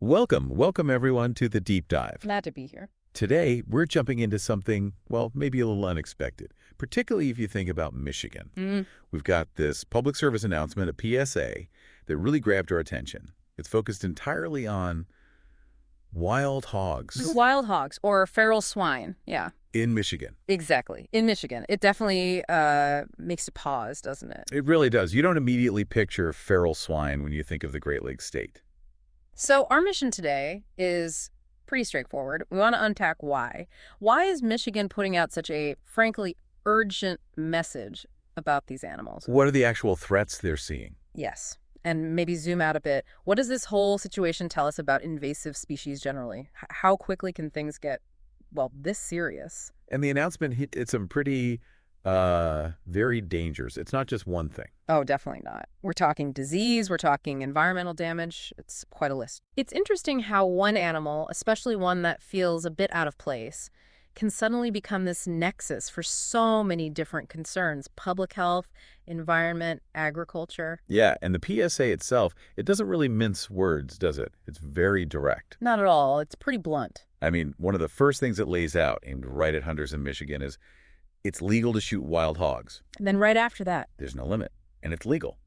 Welcome everyone to the Deep Dive. Glad to be here. Today, we're jumping into something, well, maybe a little unexpected, particularly if you think about Michigan. We've got this public service announcement, a PSA, that really grabbed our attention. It's focused entirely on wild hogs Wild hogs or feral swine. Yeah, in Michigan. exactly. In Michigan. It definitely makes you pause, doesn't it? It really does. You don't immediately picture feral swine when you think of the Great Lakes state. So our mission today is pretty straightforward. We want to unpack why. Why is Michigan putting out such a, frankly, urgent message about these animals? What are the actual threats they're seeing? Yes. And maybe zoom out a bit. What does this whole situation tell us about invasive species generally? How quickly can things get, well, this serious? And the announcement hit some pretty varied dangers. It's not just one thing. Oh, definitely not. We're talking disease, we're talking environmental damage. It's quite a list. It's interesting how one animal, especially one that feels a bit out of place, can suddenly become this nexus for so many different concerns: public health, environment, agriculture. Yeah, and the PSA itself, it doesn't really mince words, does it? It's very direct. Not at all. It's pretty blunt. I mean, one of the first things it lays out, aimed right at hunters in Michigan, is it's legal to shoot wild hogs. And then right after that, There's no limit, and it's legal.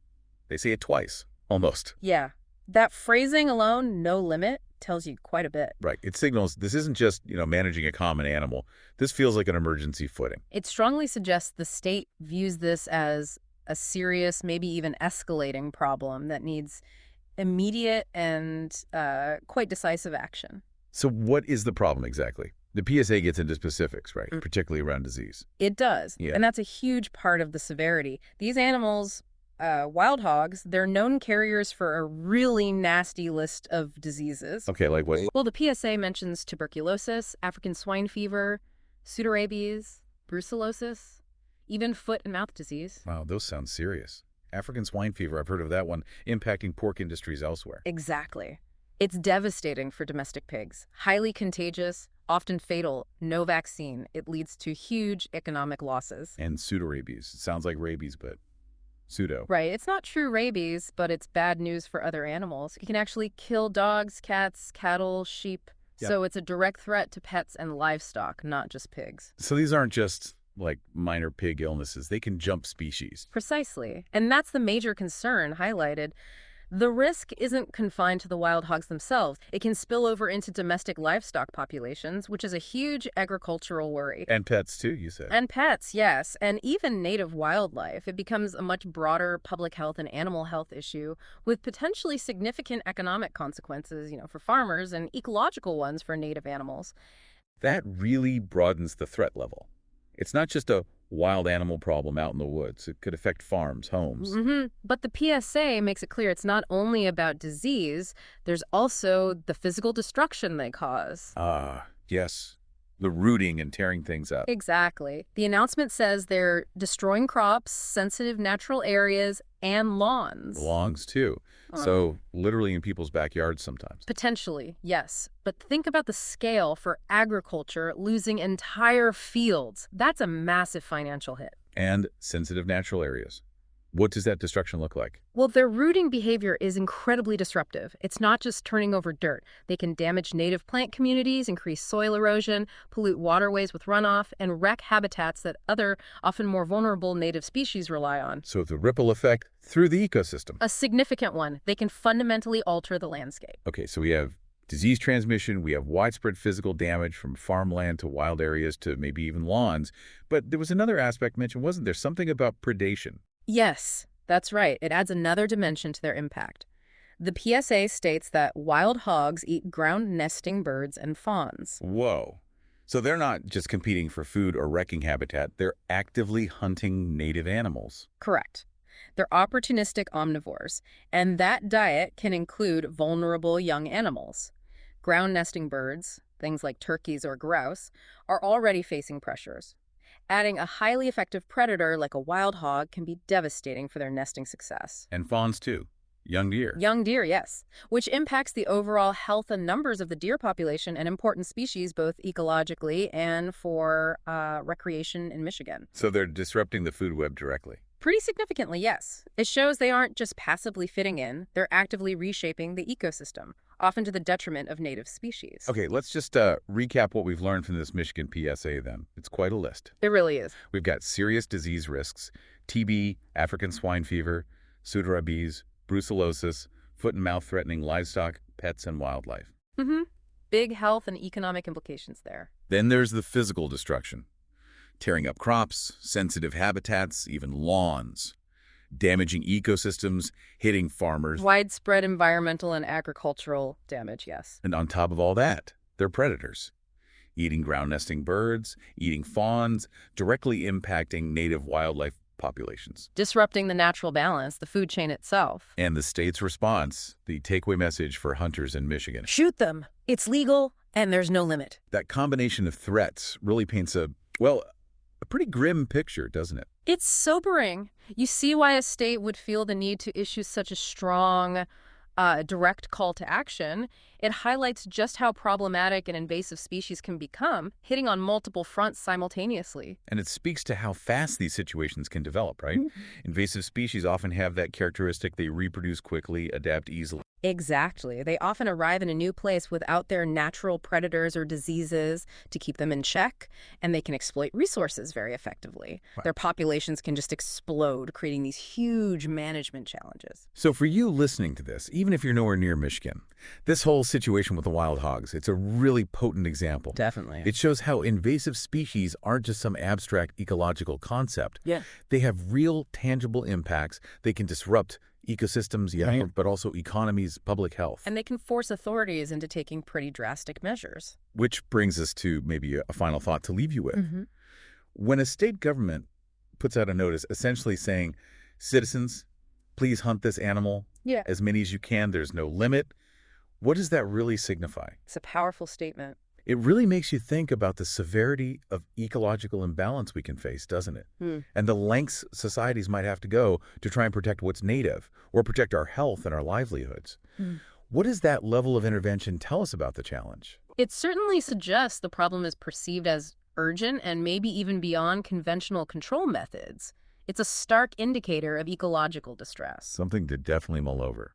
They say it twice, almost. yeah, that phrasing alone, no limit, tells you quite a bit. Right. It signals this isn't just, managing a common animal. This feels like an emergency footing. It strongly suggests the state views this as a serious, maybe even escalating problem that needs immediate and quite decisive action. So what is the problem exactly? The PSA gets into specifics, right? Mm. Particularly around disease. It does. Yeah. And that's a huge part of the severity. These animals, wild hogs, they're known carriers for a really nasty list of diseases. Okay, like what? Well, the PSA mentions tuberculosis, African swine fever, pseudorabies, brucellosis, even foot and mouth disease. Wow, those sound serious. African swine fever, I've heard of that one, impacting pork industries elsewhere. Exactly. It's devastating for domestic pigs. Highly contagious, often fatal, no vaccine. It leads to huge economic losses. And pseudorabies. It sounds like rabies, but pseudo. Right. It's not true rabies, but it's bad news for other animals. It can actually kill dogs, cats, cattle, sheep. Yep. So it's a direct threat to pets and livestock, not just pigs. So these aren't just like minor pig illnesses. They can jump species. Precisely. And that's the major concern highlighted. The risk isn't confined to the wild hogs themselves. It can spill over into domestic livestock populations, which is a huge agricultural worry. And pets too, you said. And pets, yes, and even native wildlife. It becomes a much broader public health and animal health issue with potentially significant economic consequences, for farmers and ecological ones for native animals. That really broadens the threat level. It's not just a wild animal problem out in the woods. It could affect farms, homes. But the PSA makes it clear it's not only about disease, there's also the physical destruction they cause. Ah, yes. The rooting and tearing things up. Exactly. The announcement says they're destroying crops, sensitive natural areas, and lawns. Lawns too. So literally in people's backyards sometimes. Potentially, yes. But think about the scale for agriculture losing entire fields. That's a massive financial hit. And sensitive natural areas. What does that destruction look like? Well, their rooting behavior is incredibly disruptive. It's not just turning over dirt. They can damage native plant communities, increase soil erosion, pollute waterways with runoff, and wreck habitats that other, often more vulnerable native species rely on. So the ripple effect through the ecosystem. A significant one. They can fundamentally alter the landscape. Okay, so we have disease transmission, we have widespread physical damage from farmland to wild areas to maybe even lawns. But there was another aspect mentioned, wasn't there? Something about predation. Yes, that's right. It adds another dimension to their impact. The PSA states that wild hogs eat ground nesting birds and fawns. Whoa. So they're not just competing for food or wrecking habitat, they're actively hunting native animals. Correct. They're opportunistic omnivores, and that diet can include vulnerable young animals. Ground nesting birds, things like turkeys or grouse, are already facing pressures. Adding a highly effective predator like a wild hog can be devastating for their nesting success. And fawns too. Young deer. Young deer, yes, which impacts the overall health and numbers of the deer population, an important species both ecologically and for recreation in Michigan. So they're disrupting the food web directly. Pretty significantly, yes. It shows they aren't just passively fitting in, they're actively reshaping the ecosystem. often to the detriment of native species. Okay, let's just recap what we've learned from this Michigan PSA then. It's quite a list. It really is. We've got serious disease risks: TB, African swine fever, pseudorabies, brucellosis, foot and mouth threatening livestock, pets, and wildlife. Mm-hmm. Big health and economic implications there. Then there's the physical destruction: tearing up crops, sensitive habitats, even lawns, damaging ecosystems, hitting farmers. Widespread environmental and agricultural damage, yes. And on top of all that, they're predators, eating ground-nesting birds, eating fawns, directly impacting native wildlife populations. Disrupting the natural balance, the food chain itself. And the state's response, the takeaway message for hunters in Michigan. Shoot them. It's legal, and there's no limit. That combination of threats really paints a, well, a pretty grim picture, doesn't it? It's sobering. You see why a state would feel the need to issue such a strong, direct call to action. It highlights just how problematic an invasive species can become, hitting on multiple fronts simultaneously. And it speaks to how fast these situations can develop, right? Invasive species often have that characteristic: they reproduce quickly, adapt easily. Exactly. They often arrive in a new place without their natural predators or diseases to keep them in check, and they can exploit resources very effectively. Right. Their populations can just explode, creating these huge management challenges. So for you listening to this, even if you're nowhere near Michigan, this whole situation with the wild hogs, it's a really potent example. Definitely. It shows how invasive species aren't just some abstract ecological concept. Yeah. They have real, tangible impacts. They can disrupt ecosystems, yeah, Right. but also economies, public health. And they can force authorities into taking pretty drastic measures. Which brings us to maybe a final thought to leave you with. When a state government puts out a notice essentially saying, citizens, please hunt this animal, Yeah. as many as you can, there's no limit, what does that really signify? It's a powerful statement. It really makes you think about the severity of ecological imbalance we can face, doesn't it? And the lengths societies might have to go to try and protect what's native or protect our health and our livelihoods. What does that level of intervention tell us about the challenge? It certainly suggests the problem is perceived as urgent and maybe even beyond conventional control methods. It's a stark indicator of ecological distress. Something to definitely mull over.